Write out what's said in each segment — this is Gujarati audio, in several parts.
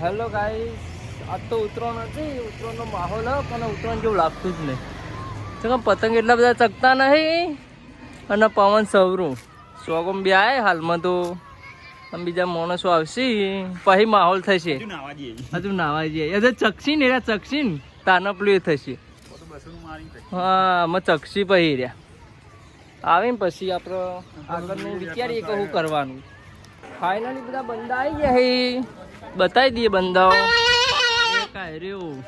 હેલો ગાઈસ, આજ તો ઉત્તરાયણ હતી. ઉત્તરાયણનો માહોલ હતો પણ ઉત્તરાયણ જેવું લાગતું જ નહીં. તો પતંગ એટલા બધા ચગતા નહીં અને પવન સવરું સોગમ બી આવે હાલમાં તો બીજા માણસો આવશે પછી માહોલ થશે. હજુ નાવા જઈએ હજુ ચકશી ને ચકશી ને તાનપલું થશે. હા અમે ચકશી પછી રહ્યા આવે ને પછી આપણે આગળનું વિચારીએ કે શું કરવાનું. ફાઇનલી બધા બંદા આવી ગયા બતાવી દઈએ બંદાઓ રહ્યું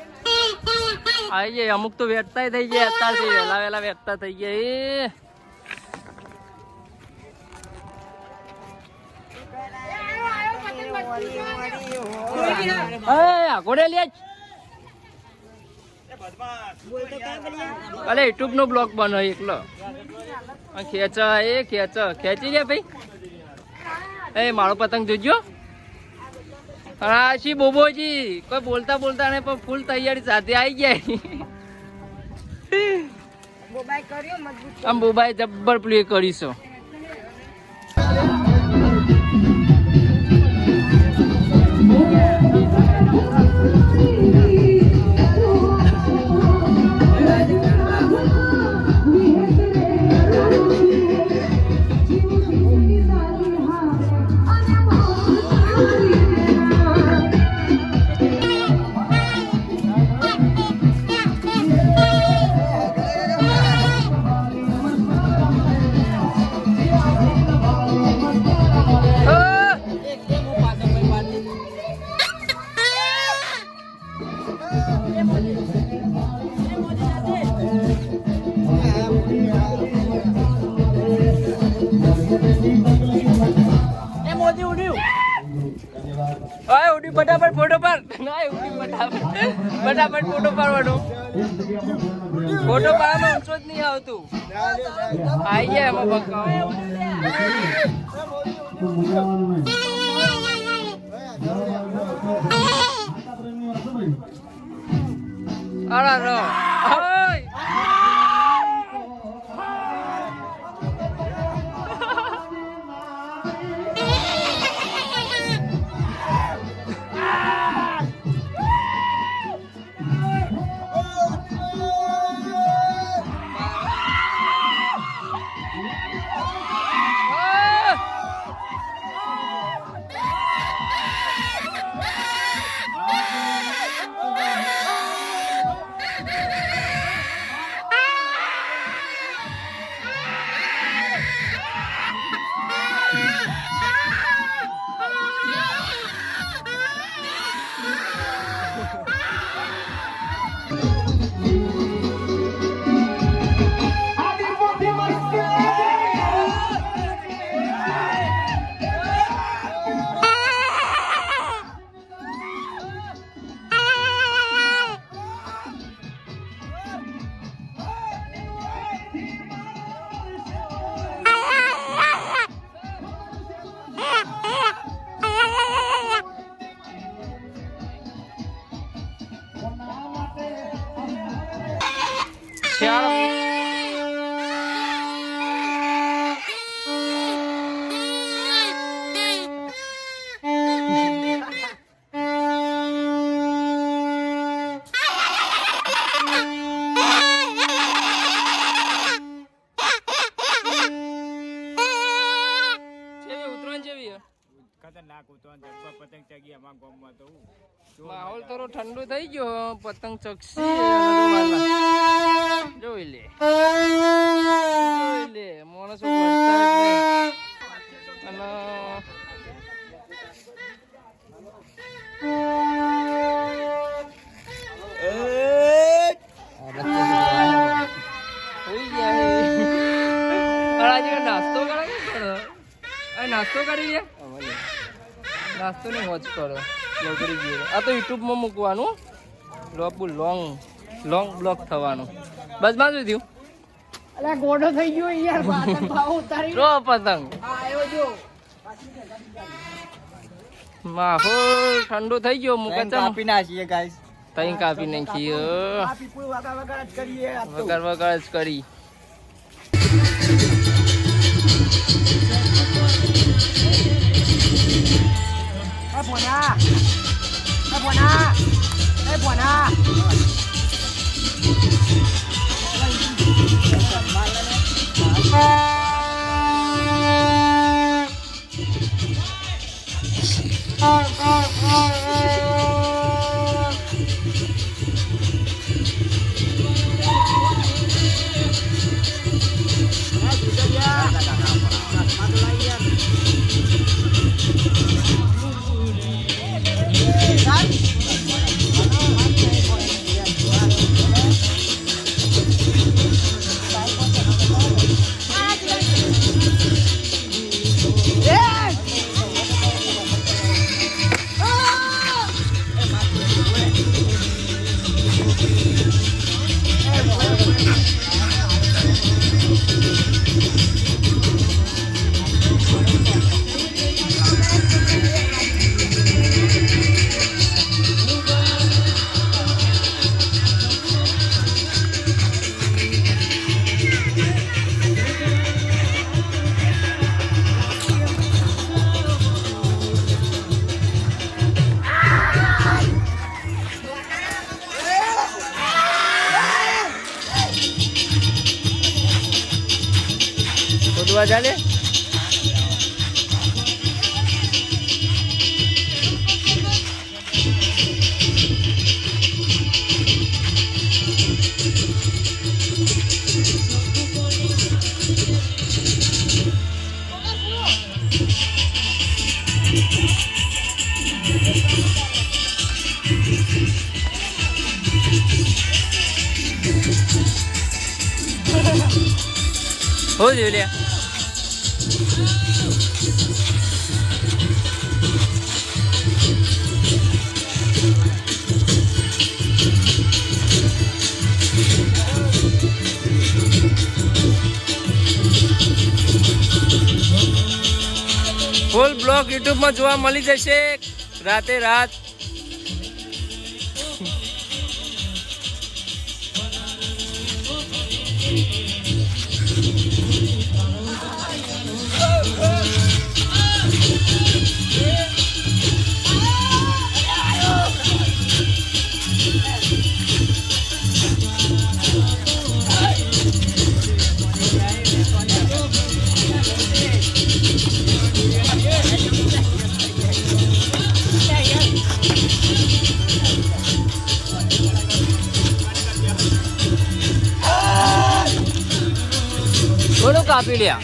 આવી જાય. અમુક તો વેચતા થઈ જાય અત્યારથી વહેલા વહેલા વેચતા થઈ ગયા. અલે યુટ્યુબ નો બ્લોગ બનો એકલો ખેંચ ખેંચી જાય ભાઈ. એ મારો પતંગ જોજો. હા શી બોબોજી કોઈ બોલતા બોલતા ને પણ ફૂલ તૈયારી સાથે આવી ગયા. આમ બોબાઈ જબ્બર પ્લે કરીશું. ફટાફટ ફોટો પાડ ફટાફટ ફોટો પાડવાનો. ફોટો પાડવાનો ઊંચો જ નહીં આવતું. આઈ ગયા એમાં બકાવ. માહોલ થોડો ઠંડુ થઈ ગયો. પતંગ ચકસી જોઈ લે માણસો નાસ્તો કરી લે. નાસ્તો ને મોજ કરો. આ તો યુટ્યુબ માં મૂકવાનું. લોંગ બ્લોગ થવાનું. બસ માં શું થયું? અલા ગોડો થઈ ગયો યાર. પતંગ માહોલ ઠંડો થઈ ગયો. કાપી નાખીએ ગાઈસ. તઈ કાપી નાખીએ. વગર જ કરી. જોવા ચાલે. હો જોઈ ફૂલ બ્લોગ યુટ્યુબમાં જોવા મળી જશે રાતે રાત. થોડું કાપી લ્યા.